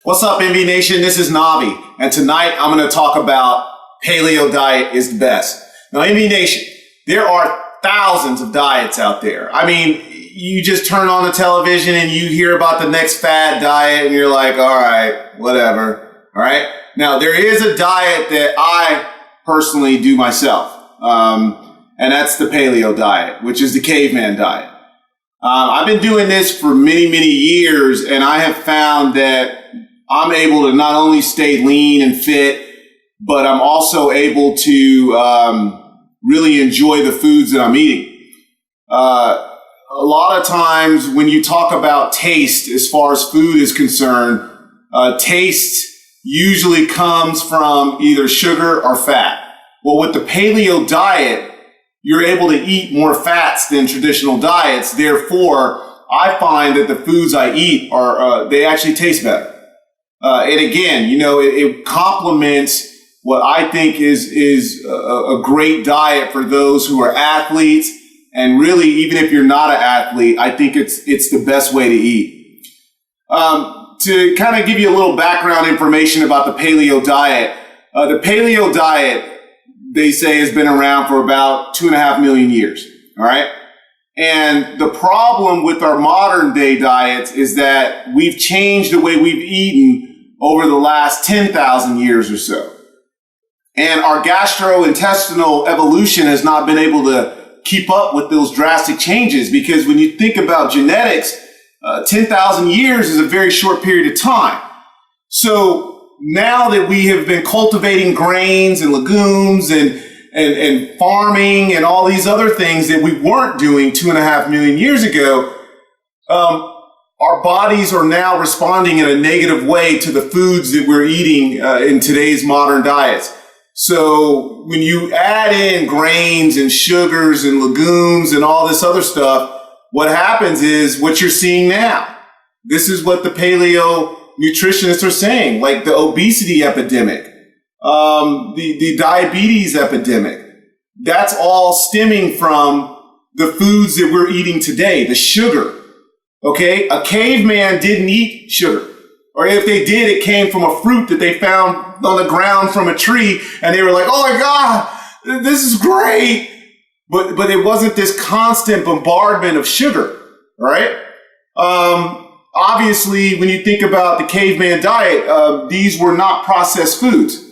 What's up, MV Nation? This is Nav-Vii, and tonight I'm going to talk about paleo diet is the best. Now, MV Nation, there are thousands of diets out there. I mean, you just turn on the television and you hear about the next fad diet and you're like, all right, whatever. All right. Now, there is a diet that I personally do myself, and that's the paleo diet, which is the caveman diet. I've been doing this for many, many years, and I have found that I'm able to not only stay lean and fit, but I'm also able to really enjoy the foods that I'm eating. A lot of times when you talk about taste, as far as food is concerned, taste usually comes from either sugar or fat. Well, with the paleo diet, you're able to eat more fats than traditional diets. Therefore, I find that the foods I eat are they actually taste better. And again, you know, it complements what I think is a great diet for those who are athletes. And really, even if you're not an athlete, I think it's the best way to eat. To kind of give you a little background information about the paleo diet, they say, has been around for about 2.5 million years. All right. And the problem with our modern day diets is that we've changed the way we've eaten over the last 10,000 years or so. And our gastrointestinal evolution has not been able to keep up with those drastic changes, because when you think about genetics, 10,000 years is a very short period of time. So now that we have been cultivating grains and legumes and farming and all these other things that we weren't doing 2.5 million years ago, our bodies are now responding in a negative way to the foods that we're eating in today's modern diets. So when you add in grains and sugars and legumes and all this other stuff, what happens is what you're seeing now. This is what the paleo nutritionists are saying, like the obesity epidemic, the diabetes epidemic. That's all stemming from the foods that we're eating today, the sugar. Okay? A caveman didn't eat sugar. Or if they did, it came from a fruit that they found on the ground from a tree, and they were like, oh my God, this is great. But it wasn't this constant bombardment of sugar, right? Obviously, when you think about the caveman diet, these were not processed foods.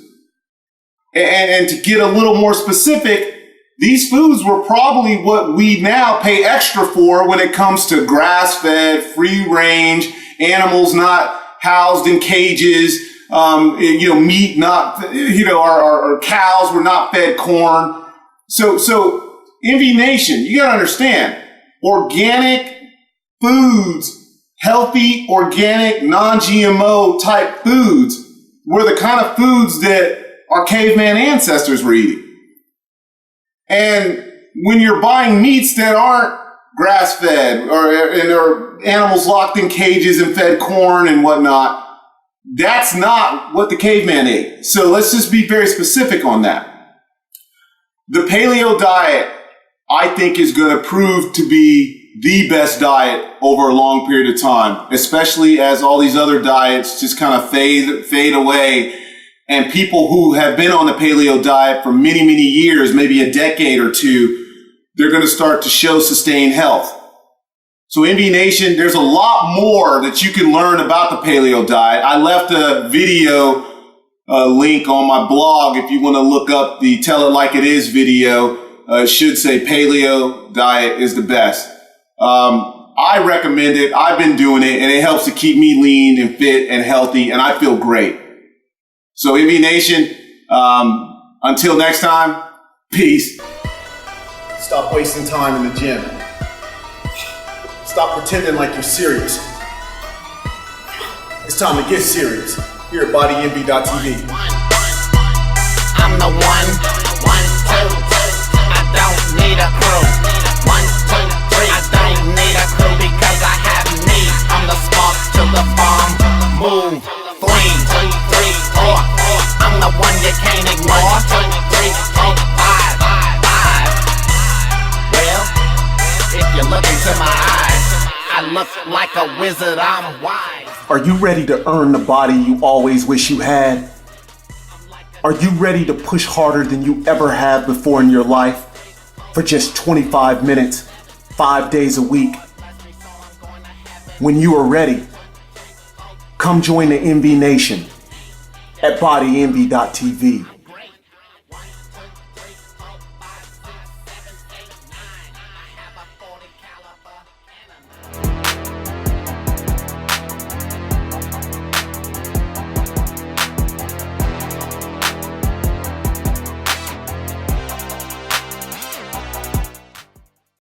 And to get a little more specific, these foods were probably what we now pay extra for when it comes to grass-fed, free-range, animals not housed in cages, meat not, our cows were not fed corn. So MV Nation, you gotta understand, organic foods, healthy, organic, non-GMO type foods were the kind of foods that our caveman ancestors were eating. And when you're buying meats that aren't grass-fed or animals locked in cages and fed corn and whatnot, that's not what the caveman ate. So let's just be very specific on that. The paleo diet, I think, is going to prove to be the best diet over a long period of time, especially as all these other diets just kind of fade away. And people who have been on the paleo diet for many, many years, maybe a decade or two, they're going to start to show sustained health. So MV Nation, there's a lot more that you can learn about the paleo diet. I left a video link on my blog if you want to look up the Tell It Like It Is video. It should say paleo diet is the best. I recommend it. I've been doing it, and it helps to keep me lean and fit and healthy, and I feel great. So MV Nation, until next time, peace. Stop wasting time in the gym. Stop pretending like you're serious. It's time to get serious here at Bodynv.tv. I'm the one, 1, 2, I don't need a crew. 1, 2, 3, I don't need a crew because I have me. I'm the spark to the farm. Move 3, 2, 3, 4. I'm the one you can't ignore. 2, 3, 4, 5, 5. Well, if you look into my eyes, I look like a wizard, I'm wise. Are you ready to earn the body you always wish you had? Are you ready to push harder than you ever have before in your life for just 25 minutes, 5 days a week? When you are ready, come join the NV Nation at Bodynv.tv.